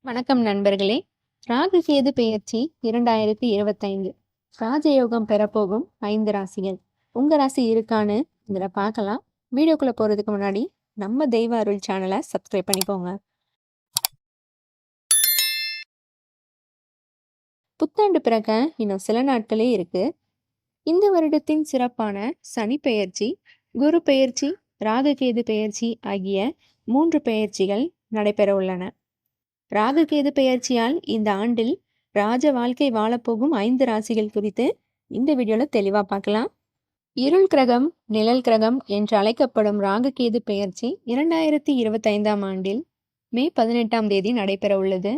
வணக்கம் நண்பர்களே. ராகு கேது பெயர்ச்சி 2025 ராஜயோகம் பெறப்போகும் 5 ராசிகள். உங்க ராசி இருக்கான்னு இதுல பார்க்கலாம். வீடியோக்குள்ள போறதுக்கு முன்னாடி நம்ம தெய்வ அருள் சேனலை சப்ஸ்கிரைப் பண்ணிக்கோங்க. புத்தாண்டு பிறக்க இன்னும் சில நாட்களே இருக்கு. இந்த வருடத்தின் சிறப்பான சனி பெயர்ச்சி, குரு பெயர்ச்சி, ராகு கேது பெயர்ச்சி ஆகிய 3 பெயர்ச்சிகள் நடைபெற உள்ளன. ராகு கேது பெயர்ச்சியால் இந்த ஆண்டில் ராஜ வாழ்க்கை வாழப்போகும் 5 ராசிகள் குறித்து இந்த வீடியோல தெளிவா பார்க்கலாம். இருள் கிரகம், நிழல் கிரகம் என்று அழைக்கப்படும் ராகு கேது பெயர்ச்சி 2025ஆம் ஆண்டில் மே 18ஆம் தேதி நடைபெற உள்ளது.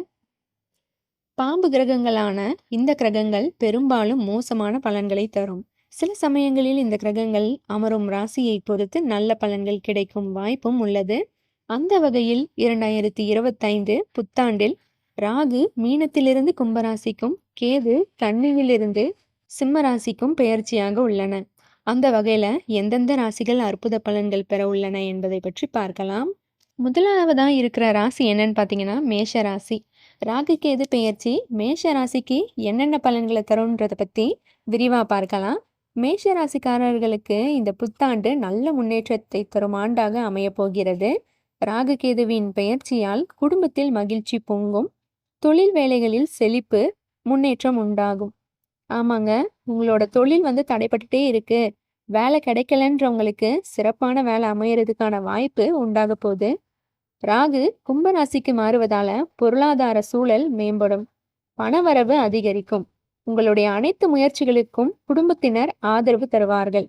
பாம்பு கிரகங்களான இந்த கிரகங்கள் பெரும்பாலும் மோசமான பலன்களை தரும். சில சமயங்களில் இந்த கிரகங்கள் அமரும் ராசியை பொறுத்து நல்ல பலன்கள் கிடைக்கும் வாய்ப்பும் உள்ளது. அந்த வகையில் 2025 புத்தாண்டில் ராகு மீனத்திலிருந்து கும்பராசிக்கும், கேது கன்னியிலிருந்து சிம்ம ராசிக்கும் பெயர்ச்சியாக உள்ளன. அந்த வகையில எந்தெந்த ராசிகள் அற்புத பலன்கள் பெற உள்ளன என்பதை பற்றி பார்க்கலாம். முதலாவதா இருக்கிற ராசி என்னன்னு பார்த்தீங்கன்னா மேஷ ராசி. ராகு கேது பெயர்ச்சி மேஷ ராசிக்கு என்னென்ன பலன்களை தரும்ன்றதை பற்றி விரிவாக பார்க்கலாம். மேஷ ராசிக்காரர்களுக்கு இந்த புத்தாண்டு நல்ல முன்னேற்றத்தை தரும் ஆண்டாக அமைய போகிறது. ராகு கேதுவின் பெயர்ச்சியால் குடும்பத்தில் மகிழ்ச்சி பொங்கும். தொழில் வேலைகளில் செழிப்பு, முன்னேற்றம் உண்டாகும். ஆமாங்க, உங்களோட தொழில் தடைப்பட்டுட்டே இருக்கு, வேலை கிடைக்கலன்றவங்களுக்கு சிறப்பான வேலை அமையறதுக்கான வாய்ப்பு உண்டாக போகுது. ராகு கும்பராசிக்கு மாறுவதால பொருளாதார சூழல் மேம்படும், பணவரவு அதிகரிக்கும். உங்களுடைய அனைத்து முயற்சிகளுக்கும் குடும்பத்தினர் ஆதரவு தருவார்கள்.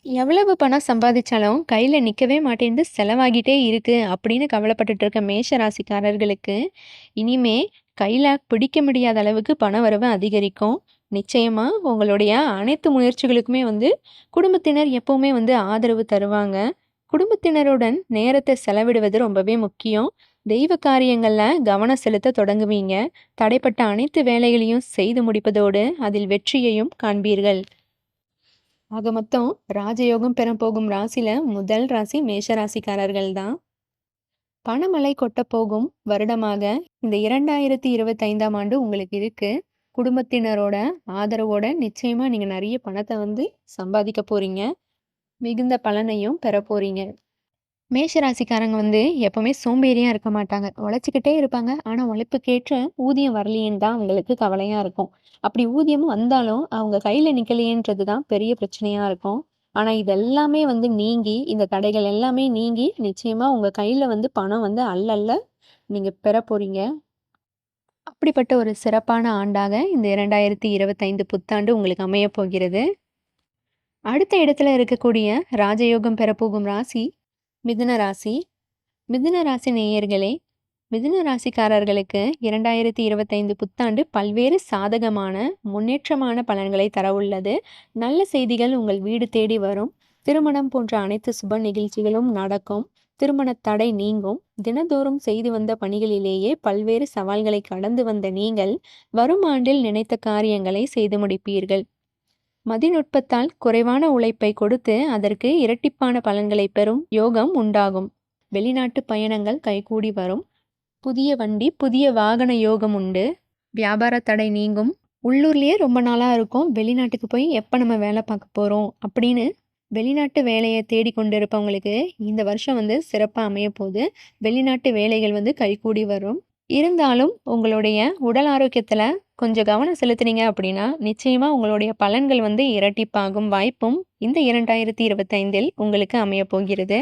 எவ்வளவு பணம் சம்பாதிச்சாலும் கையில் நிற்கவே மாட்டேங்குது, செலவாகிட்டே இருக்கு அப்படின்னு கவலைப்பட்டுட்டு இருக்க மேஷ ராசிக்காரர்களுக்கு இனிமே கையில் பிடிக்க முடியாத அளவுக்கு பண வரவு அதிகரிக்கும். நிச்சயமாக உங்களுடைய அனைத்து முயற்சிகளுக்குமே குடும்பத்தினர் எப்பவுமே ஆதரவு தருவாங்க. குடும்பத்தினருடன் நேரத்தை செலவிடுவது ரொம்பவே முக்கியம். தெய்வ காரியங்களில் கவனம் செலுத்த தொடங்குவீங்க. தடைப்பட்ட அனைத்து வேலைகளையும் செய்து முடிப்பதோடு அதில் வெற்றியையும் காண்பீர்கள். ஆக மொத்தம் ராஜயோகம் பெற போகும் ராசியில முதல் ராசி மேஷ ராசிக்காரர்கள் தான். பணமழை கொட்ட போகும் வருடமாக இந்த 2025ஆம் ஆண்டு உங்களுக்கு இருக்கு. குடும்பத்தினரோட ஆதரவோட நிச்சயமா நீங்க நிறைய பணத்தை சம்பாதிக்க போறீங்க. மிகுந்த பலனையும் பெற போறீங்க. மேஷ ராசிக்காரங்க எப்பவுமே சோம்பேறியா இருக்க மாட்டாங்க, உழைச்சிக்கிட்டே இருப்பாங்க. ஆனா உழைப்புக்கேற்ற ஊதியம் வரலையேன்னு தான் அவங்களுக்கு கவலையா இருக்கும். அப்படி ஊதியமும் வந்தாலும் அவங்க கையில நிக்கலையேன்றது தான் பெரிய பிரச்சனையா இருக்கும். ஆனா இதெல்லாமே நீங்கி, இந்த தடைகள் எல்லாமே நீங்கி நிச்சயமா உங்க கையில பணம் அல்ல நீங்க பெற போறீங்க. அப்படிப்பட்ட ஒரு சிறப்பான ஆண்டாக இந்த 2025 புத்தாண்டு உங்களுக்கு அமைய போகிறது. அடுத்த இடத்துல இருக்கக்கூடிய ராஜயோகம் பெறப்போகும் ராசி மிதுன ராசி. மிதுன ராசி நேயர்களே, மிதுன ராசிக்காரர்களுக்கு 2025 புத்தாண்டு பல்வேறு சாதகமான முன்னேற்றமான பலன்களை தர உள்ளது. நல்ல செய்திகள் உங்கள் வீடு தேடி வரும். திருமணம் போன்ற அனைத்து சுப நிகழ்ச்சிகளும் நடக்கும். திருமண தடை நீங்கும். தினந்தோறும் செய்து வந்த பணிகளிலேயே பல்வேறு சவால்களை கடந்து வந்த நீங்கள் வரும் ஆண்டில் நினைத்த காரியங்களை செய்து முடிப்பீர்கள். மதிநுட்பத்தால் குறைவான உழைப்பை கொடுத்து அதற்கு இரட்டிப்பான பலன்களை பெறும் யோகம் உண்டாகும். வெளிநாட்டு பயணங்கள் கைகூடி வரும். புதிய வண்டி, புதிய வாகன யோகம் உண்டு. வியாபார தடை நீங்கும். உள்ளூர்லேயே ரொம்ப நாளாக இருக்கும், வெளிநாட்டுக்கு போய் எப்போ நம்ம வேலை பார்க்க போகிறோம் அப்படின்னு வெளிநாட்டு வேலையை தேடி கொண்டு இருப்பவங்களுக்கு இந்த வருஷம் சிறப்பாக அமைய போகுது. வெளிநாட்டு வேலைகள் கைகூடி வரும். இருந்தாலும் உங்களுடைய உடல் ஆரோக்கியத்தில் கொஞ்சம் கவனம் செலுத்துனீங்க அப்படின்னா நிச்சயமாக உங்களுடைய பலன்கள் இரட்டிப்பாகும் வாய்ப்பும் இந்த 2025இல் உங்களுக்கு அமைய போகிறது.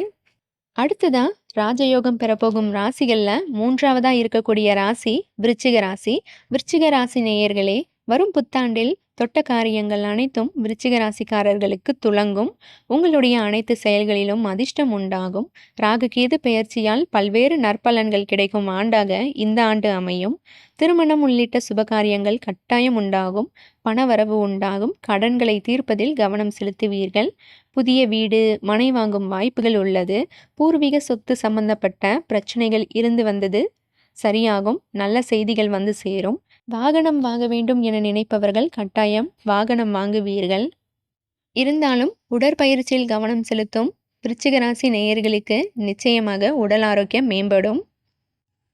அடுத்ததா ராஜயோகம் பெறப்போகும் ராசிகளில் மூன்றாவதா இருக்கக்கூடிய ராசி விருச்சிக ராசி. விருச்சிக ராசி நேயர்களே, வரும் புத்தாண்டில் தொட்ட காரியங்கள் அனைத்தும் விருச்சிக ராசிக்காரர்களுக்கு துலங்கும். உங்களுடைய அனைத்து செயல்களிலும் அதிர்ஷ்டம் உண்டாகும். ராகு கேது பெயர்ச்சியால் பல்வேறு நற்பலன்கள் கிடைக்கும் ஆண்டாக இந்த ஆண்டு அமையும். திருமணம் உள்ளிட்ட சுபகாரியங்கள் கட்டாயம் உண்டாகும். பணவரவு உண்டாகும். கடன்களை தீர்ப்பதில் கவனம் செலுத்துவீர்கள். புதிய வீடு, மனை வாங்கும் வாய்ப்புகள் உள்ளது. பூர்வீக சொத்து சம்பந்தப்பட்ட பிரச்சனைகள் இருந்து வந்தது சரியாகும். நல்ல செய்திகள் சேரும். வாகனம் வாங்க வேண்டும் என நினைப்பவர்கள் கட்டாயம் வாகனம் வாங்குவீர்கள். இருந்தாலும் உடற்பயிற்சியில் கவனம் செலுத்தும் விருச்சிக ராசி நேயர்களுக்கு நிச்சயமாக உடல் ஆரோக்கியம் மேம்படும்.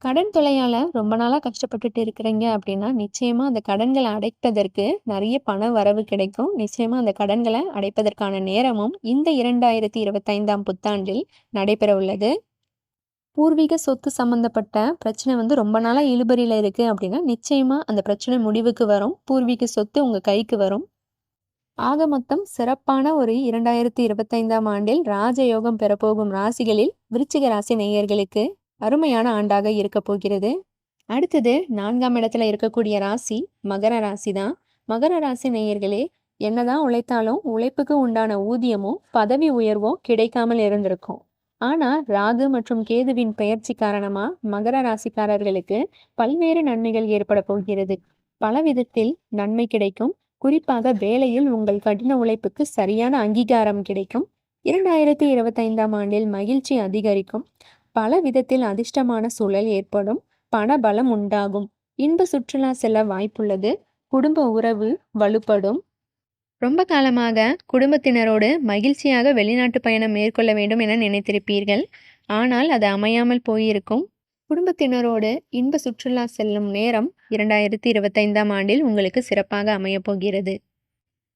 கடன் தொல்லையால ரொம்ப நாளா கஷ்டப்பட்டுட்டு இருக்கிறீங்க அப்படின்னா, நிச்சயமா அந்த கடன்கள அடைப்பதற்கு நெறைய பண வரவு கிடைக்கும். நிச்சயமா அந்த கடன்கள அடைப்பதற்கான நேரமும் இந்த 2025ஆம் புத்தாண்டில் நடைபெற உள்ளது. பூர்வீக சொத்து சம்மந்தப்பட்ட பிரச்சனை வந்து ரொம்ப நாளா இழுபறியில இருக்கு அப்படின்னா, நிச்சயமா அந்த பிரச்சனை முடிவுக்கு வரும். பூர்வீக சொத்து உங்க கைக்கு வரும். ஆக மொத்தம் சிறப்பான ஒரு 2025ஆம் ஆண்டில் ராஜயோகம் பெறப்போகும் ராசிகளில் விருச்சிக ராசி நேயர்களுக்கு அருமையான ஆண்டாக இருக்கப் போகிறது. அடுத்தது 4ஆம் இடத்துல இருக்கக்கூடிய ராசி மகர ராசி தான். மகர ராசி நேயர்களே, என்னதான் உழைத்தாலும் உழைப்புக்கு உண்டான ஊதியமோ பதவி உயர்வோ கிடைக்காமல் இருந்திருக்கும். ஆனா ராகு மற்றும் கேதுவின் பெயர்ச்சி காரணமா மகர ராசிக்காரர்களுக்கு பல்வேறு நன்மைகள் ஏற்பட போகிறது. பல விதத்தில் நன்மை கிடைக்கும். குறிப்பாக வேலையில் உங்கள் கடின உழைப்புக்கு சரியான அங்கீகாரம் கிடைக்கும். 2025ஆம் ஆண்டில் மகிழ்ச்சி அதிகரிக்கும். பல விதத்தில் அதிர்ஷ்டமான சூழல் ஏற்படும். பண பலம் உண்டாகும். இன்ப சுற்றுலா செல்ல வாய்ப்புள்ளது. குடும்ப உறவு வலுப்படும். ரொம்ப காலமாக குடும்பத்தினரோடு மகிழ்ச்சியாக வெளிநாட்டு பயணம் மேற்கொள்ள வேண்டும் என நினைத்திருப்பீர்கள். ஆனால் அது அமையாமல் போயிருக்கும். குடும்பத்தினரோடு இன்ப சுற்றுலா செல்லும் நேரம் 2025ஆம் ஆண்டில் உங்களுக்கு சிறப்பாக அமையப் போகிறது.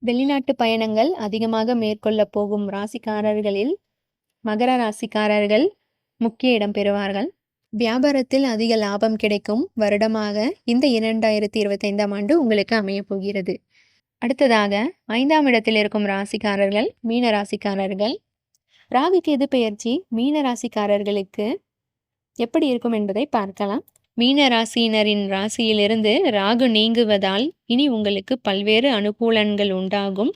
வெளிநாட்டு பயணங்கள் அதிகமாக மேற்கொள்ள போகும் ராசிக்காரர்களில் மகர ராசிக்காரர்கள் முக்கிய இடம் பெறுவார்கள். வியாபாரத்தில் அதிக லாபம் கிடைக்கும் வருடமாக இந்த 2025ஆம் ஆண்டு உங்களுக்கு அமையப் போகிறது. அடுத்ததாக 5ஆம் இடத்தில் இருக்கும் ராசிக்காரர்கள் மீன ராசிக்காரர்கள். ராகு கேது பெயர்ச்சி மீன ராசிக்காரர்களுக்கு எப்படி இருக்கும் என்பதை பார்க்கலாம். மீன ராசியினரின் ராசியிலிருந்து ராகு நீங்குவதால் இனி உங்களுக்கு பல்வேறு அனுகூலங்கள் உண்டாகும்.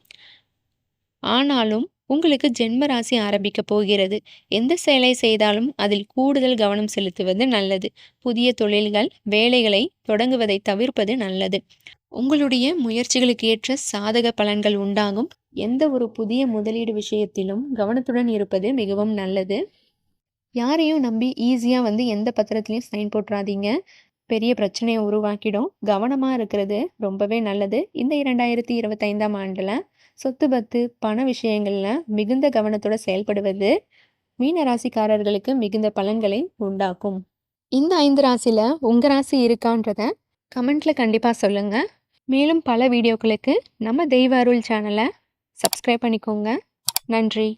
ஆனாலும் உங்களுக்கு ஜென்ம ராசி ஆரம்பிக்க போகிறது. எந்த செயலை செய்தாலும் அதில் கூடுதல் கவனம் செலுத்துவது நல்லது. புதிய தொழில்கள் வேலைகளை தொடங்குவதை தவிர்ப்பது நல்லது. உங்களுடைய முயற்சிகளுக்கு ஏற்ற சாதக பலன்கள் உண்டாகும். எந்த ஒரு புதிய முதலீடு விஷயத்திலும் கவனத்துடன் இருப்பது மிகவும் நல்லது. யாரையும் நம்பி ஈஸியாக வந்து எந்த பத்திரத்துலையும் சைன் போட்டுறாதீங்க. பெரிய பிரச்சனையை உருவாக்கிடும். கவனமாக இருக்கிறது ரொம்பவே நல்லது. இந்த 2025ஆம் ஆண்டில் சொத்து பத்து பண விஷயங்களில் மிகுந்த கவனத்தோட செயல்படுவது மீன ராசிக்காரர்களுக்கு மிகுந்த பலன்களை உண்டாக்கும். இந்த 5 ராசியில் உங்கள் ராசி இருக்கான்றத கமெண்ட்ல கண்டிப்பாக சொல்லுங்கள். மேலும் பல வீடியோக்களுக்கு நம்ம தெய்வ அருள் சேனலை சப்ஸ்கிரைப் பண்ணிக்கோங்க. நன்றி.